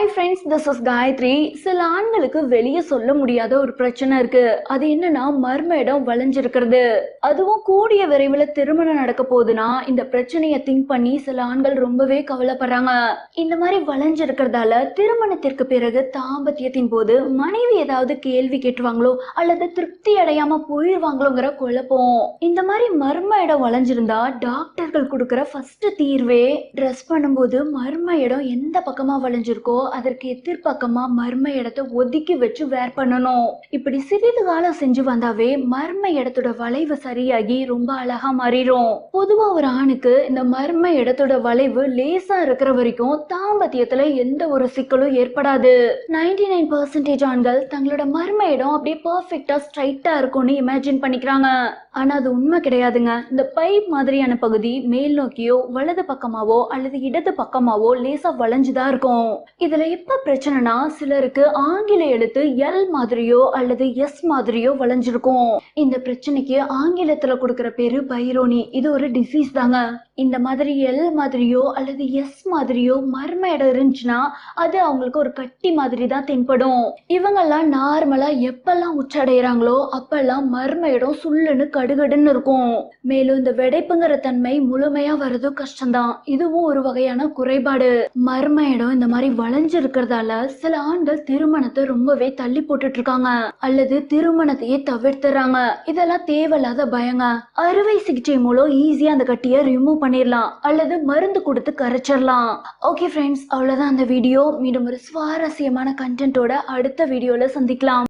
Hi friends, this is Gayathri. சில ஆண்களுக்கு வெளியே சொல்ல முடியாத ஒரு பிரச்சனை இருக்கு. அது என்னன்னா மர்ம இடம் வளைஞ்சிருக்கிறது. அதுவும் கூடிய விரைவில் திருமணம் நடக்க போகுதுன்னா இந்த பிரச்சனையை திங்க் பண்ணி சில ஆண்கள் ரொம்பவே கவலைப்படுறாங்க. இந்த மாதிரி வளைஞ்சிருக்கிறதால திருமணத்திற்கு பிறகு தாம்பத்தியத்தின் போது மனைவி ஏதாவது கேள்வி கேட்டுருவாங்களோ அல்லது திருப்தி அடையாம போயிடுவாங்களோங்கிற குழப்பம். இந்த மாதிரி மர்ம இடம் வளைஞ்சிருந்தா டாக்டர்கள் கொடுக்குற ஃபர்ஸ்ட் தீர்வே ட்ரெஸ் பண்ணும்போது மர்ம இடம் எந்த பக்கமா வளைஞ்சிருக்கோ அதற்கு எதிர்பக்கமா மர்ம இடத்தை ஒதுக்கி வச்சு வேர் பண்ணணும். இப்படி சிறிது காலம் செஞ்சு வந்தாவே மர்ம இடத்தோட வளைவு சரியாகி ரொம்ப அழகா மாறிடும். பொதுவா ஒரு ஆணுக்கு இந்த மர்ம இடத்தோட வளைவு லேசா இருக்கிற வரைக்கும் தாம்பத்தியத்துல எந்த ஒரு சிக்கலும் ஏற்படாது. 99% ஆண்கள் தங்களோட மர்ம இடம் அப்படியே பர்ஃபெக்டா ஸ்ட்ரைட்டா இருக்கும்னு இமேஜின் பண்ணிக்கிறாங்க. ஆனா அது உண்மை கிடையாதுங்க. இந்த பைப் மாதிரியான பகுதி மேல் நோக்கியோ வலது பக்கமாவோ அல்லது இடது பக்கமாவோ லேசா வளைஞ்சுதான் இருக்கும். இதுல எப்ப பிரச்சனைனா சிலருக்கு ஆங்கில எழுத்து எல் மாதிரியோ அல்லது எஸ் மாதிரியோ வளைஞ்சிருக்கும். இந்த பிரச்சனைக்கு ஆங்கிலத்துல கொடுக்கிற பேரு பைரோனி. இது ஒரு டிசீஸ் தாங்க. இந்த மாதிரி எல் மாதிரியோ அல்லது எஸ் மாதிரியோ மர்ம இடம் இருந்துச்சுன்னா அது அவங்களுக்கு ஒரு கட்டி மாதிரி தான் தென்படும். இவங்கெல்லாம் நார்மலா எப்பெல்லாம் உச்சடைகிறாங்களோ அப்பெல்லாம் மர்ம இடம் சுள்ளுன்னு கடுகடுன்னு இருக்கும். மேலும் இந்த வெடைப்புங்கிற தன்மை முழுமையா வர்றது கஷ்டம்தான். இதுவும் ஒரு வகையான குறைபாடு. மர்ம இடம் இந்த மாதிரி வளைஞ்சு இருக்கிறதால சில ஆண்கள் திருமணத்தை ரொம்பவே தள்ளி போட்டுட்டு இருக்காங்க அல்லது திருமணத்தையே தவிர்த்துறாங்க. இதெல்லாம் தேவையில்லாத பயங்க. அறுவை சிகிச்சை மூலம் ஈஸியா அந்த கட்டியை ரிமூவ் பண்ணிடலாம் அல்லது மருந்து கொடுத்து கரைச்சிடலாம். ஓகே ஃப்ரெண்ட்ஸ், அவ்வளவுதான் அந்த வீடியோ. மீண்டும் ஒரு சுவாரஸ்யமான கண்டென்ட்டோட அடுத்த வீடியோல சந்திக்கலாம்.